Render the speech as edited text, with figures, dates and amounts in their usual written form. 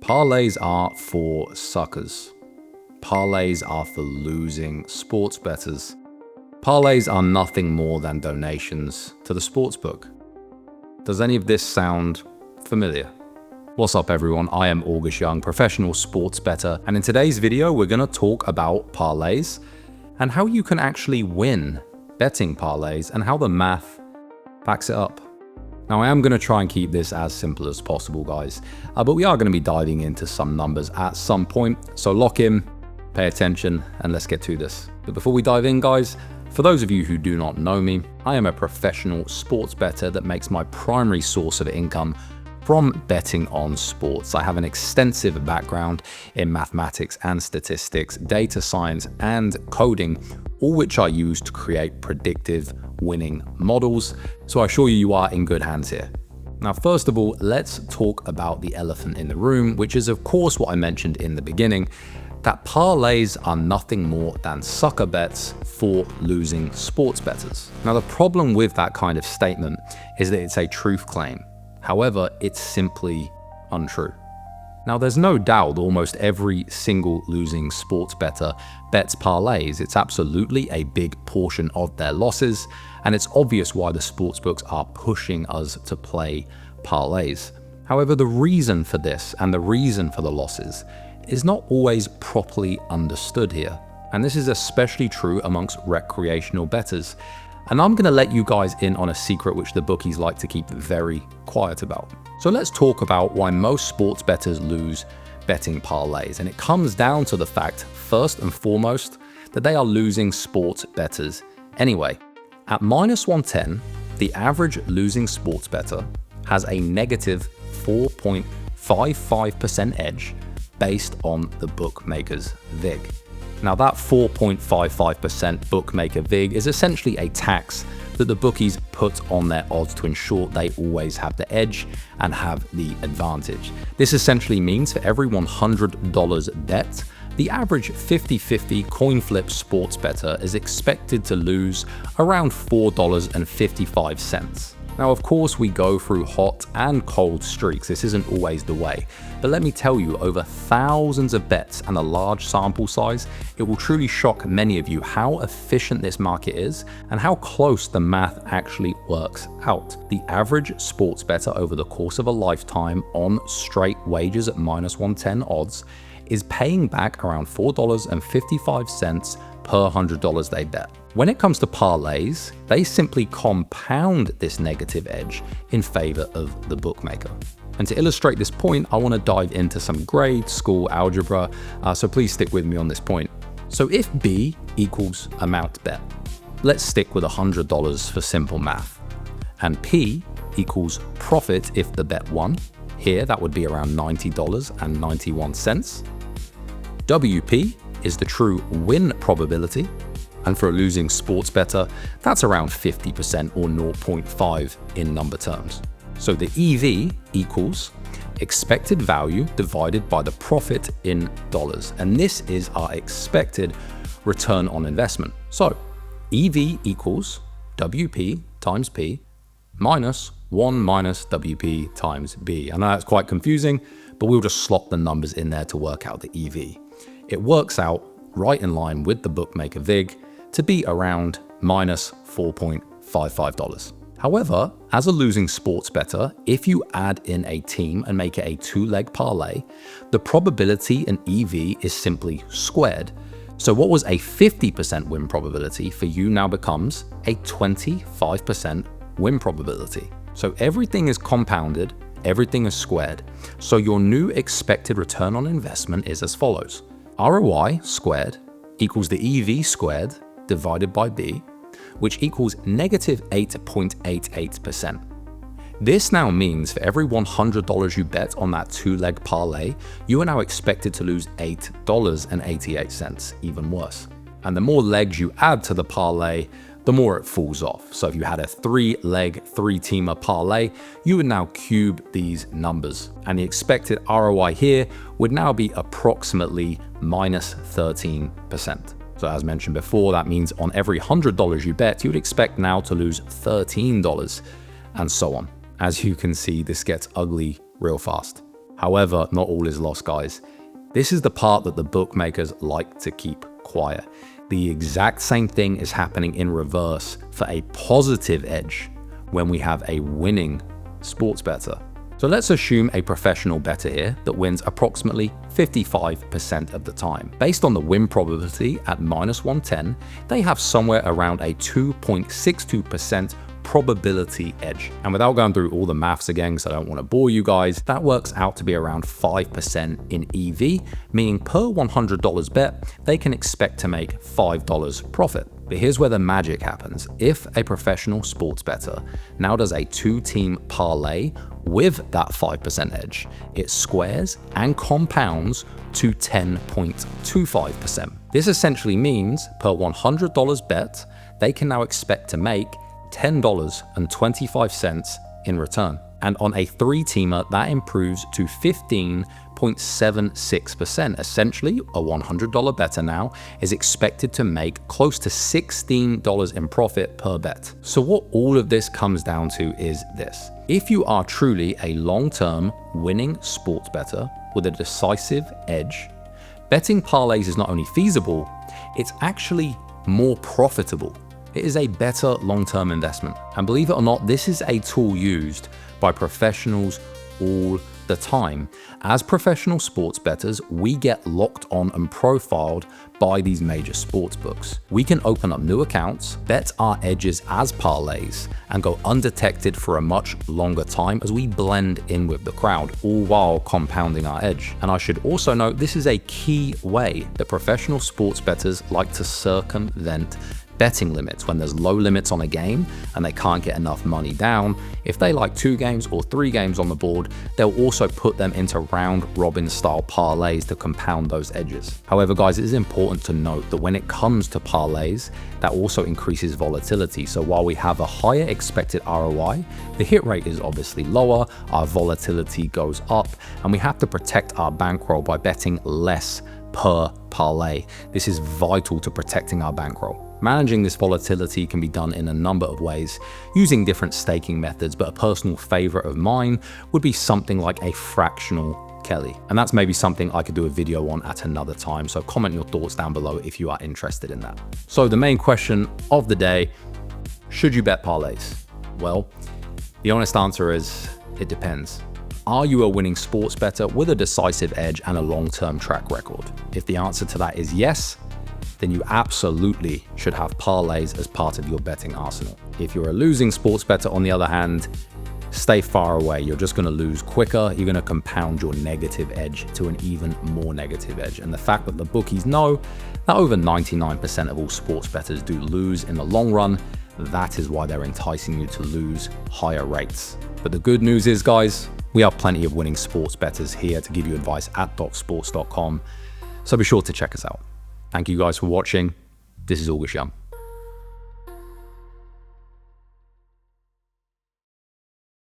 Parlays are for suckers. Parlays are for losing sports bettors. Parlays are nothing more than donations to the sportsbook. Does any of this sound familiar? What's up everyone, I am August Young, professional sports bettor, and in today's video we're going to talk about parlays and how you can actually win betting parlays and how the math backs it up. Now I am going to try and keep this as simple as possible guys, but we are going to be diving into some numbers at some point, so lock in, pay attention, and let's get to this. But before we dive in guys, for those of you who do not know me, I am a professional sports bettor that makes my primary source of income from betting on sports. I have an extensive background in mathematics and statistics, data science and coding, all which I use to create predictive winning models. So I assure you, you are in good hands here. Now, first of all, let's talk about the elephant in the room, which is of course what I mentioned in the beginning, that parlays are nothing more than sucker bets for losing sports bettors. Now, the problem with that kind of statement is that it's a truth claim. However, it's simply untrue. Now, there's no doubt almost every single losing sports bettor bets parlays. It's absolutely a big portion of their losses, and it's obvious why the sportsbooks are pushing us to play parlays. However, the reason for this and the reason for the losses is not always properly understood here. And this is especially true amongst recreational bettors. And I'm going to let you guys in on a secret which the bookies like to keep very quiet about. So let's talk about why most sports bettors lose betting parlays. And it comes down to the fact, first and foremost, that they are losing sports bettors anyway. At -110, the average losing sports bettor has a negative 4.55% edge based on the bookmaker's VIG. Now that 4.55% bookmaker VIG is essentially a tax that the bookies put on their odds to ensure they always have the edge and have the advantage. This essentially means for every $100 bet, the average 50-50 coin flip sports bettor is expected to lose around $4.55. Now, of course, we go through hot and cold streaks. This isn't always the way. But let me tell you, over thousands of bets and a large sample size, it will truly shock many of you how efficient this market is and how close the math actually works out. The average sports bettor over the course of a lifetime on straight wagers at -110 odds is paying back around $4.55 per $100 they bet. When it comes to parlays, they simply compound this negative edge in favor of the bookmaker. And to illustrate this point, I want to dive into some grade school algebra, so please stick with me on this point. So if B equals amount bet, let's stick with $100 for simple math, and P equals profit if the bet won. Here, that would be around $90.91. WP is the true win probability, and for a losing sports bettor, that's around 50% or 0.5 in number terms. So the EV equals expected value divided by the profit in dollars, and this is our expected return on investment. So EV equals WP times P minus 1 minus WP times B. I know that's quite confusing, but we'll just slot the numbers in there to work out the EV. It works out right in line with the bookmaker VIG to be around minus $4.55. However, as a losing sports bettor, if you add in a team and make it a two-leg parlay, the probability in EV is simply squared. So what was a 50% win probability for you now becomes a 25% win probability. So everything is compounded, everything is squared. So your new expected return on investment is as follows. ROI squared equals the EV squared divided by B, which equals negative 8.88%. This now means for every $100 you bet on that two-leg parlay, you are now expected to lose $8.88, even worse. And the more legs you add to the parlay, the more it falls off. So if you had a 3-leg, 3-teamer parlay, you would now cube these numbers. And the expected ROI here would now be approximately minus 13%. So as mentioned before, that means on every $100 you bet, you would expect now to lose $13 and so on. As you can see, this gets ugly real fast. However, not all is lost, guys. This is the part that the bookmakers like to keep quiet. The exact same thing is happening in reverse for a positive edge when we have a winning sports bettor. So let's assume a professional bettor here that wins approximately 55% of the time. Based on the win probability at -110, they have somewhere around a 2.62% probability edge. And without going through all the maths again, because I don't want to bore you guys, that works out to be around 5% in EV, meaning per $100 bet, they can expect to make $5 profit. But here's where the magic happens. If a professional sports bettor now does a 2-team parlay with that 5% edge, it squares and compounds to 10.25%. This essentially means per $100 bet, they can now expect to make $10.25 in return. And on a 3-teamer, that improves to 15.76%. Essentially, a $100 bettor now is expected to make close to $16 in profit per bet. So what all of this comes down to is this. If you are truly a long-term winning sports bettor with a decisive edge, betting parlays is not only feasible, it's actually more profitable. It is a better long-term investment. And believe it or not, this is a tool used by professionals all the time. As professional sports bettors, we get locked on and profiled by these major sports books. We can open up new accounts, bet our edges as parlays, and go undetected for a much longer time as we blend in with the crowd, all while compounding our edge. And I should also note, this is a key way that professional sports bettors like to circumvent betting limits. When there's low limits on a game and they can't get enough money down, if they like 2 games or 3 games on the board, they'll also put them into round robin style parlays to compound those edges. However, guys, it is important to note that when it comes to parlays, that also increases volatility. So while we have a higher expected ROI, the hit rate is obviously lower, our volatility goes up, and we have to protect our bankroll by betting less per parlay. This is vital to protecting our bankroll. Managing this volatility can be done in a number of ways, using different staking methods, but a personal favorite of mine would be something like a fractional Kelly. And that's maybe something I could do a video on at another time, so comment your thoughts down below if you are interested in that. So the main question of the day, should you bet parlays? Well, the honest answer is, it depends. Are you a winning sports bettor with a decisive edge and a long-term track record? If the answer to that is yes, then you absolutely should have parlays as part of your betting arsenal. If you're a losing sports bettor, on the other hand, stay far away. You're just going to lose quicker. You're going to compound your negative edge to an even more negative edge. And the fact that the bookies know that over 99% of all sports bettors do lose in the long run, that is why they're enticing you to lose higher rates. But the good news is, guys, we have plenty of winning sports bettors here to give you advice at docsports.com. So be sure to check us out. Thank you guys for watching. This is August Young.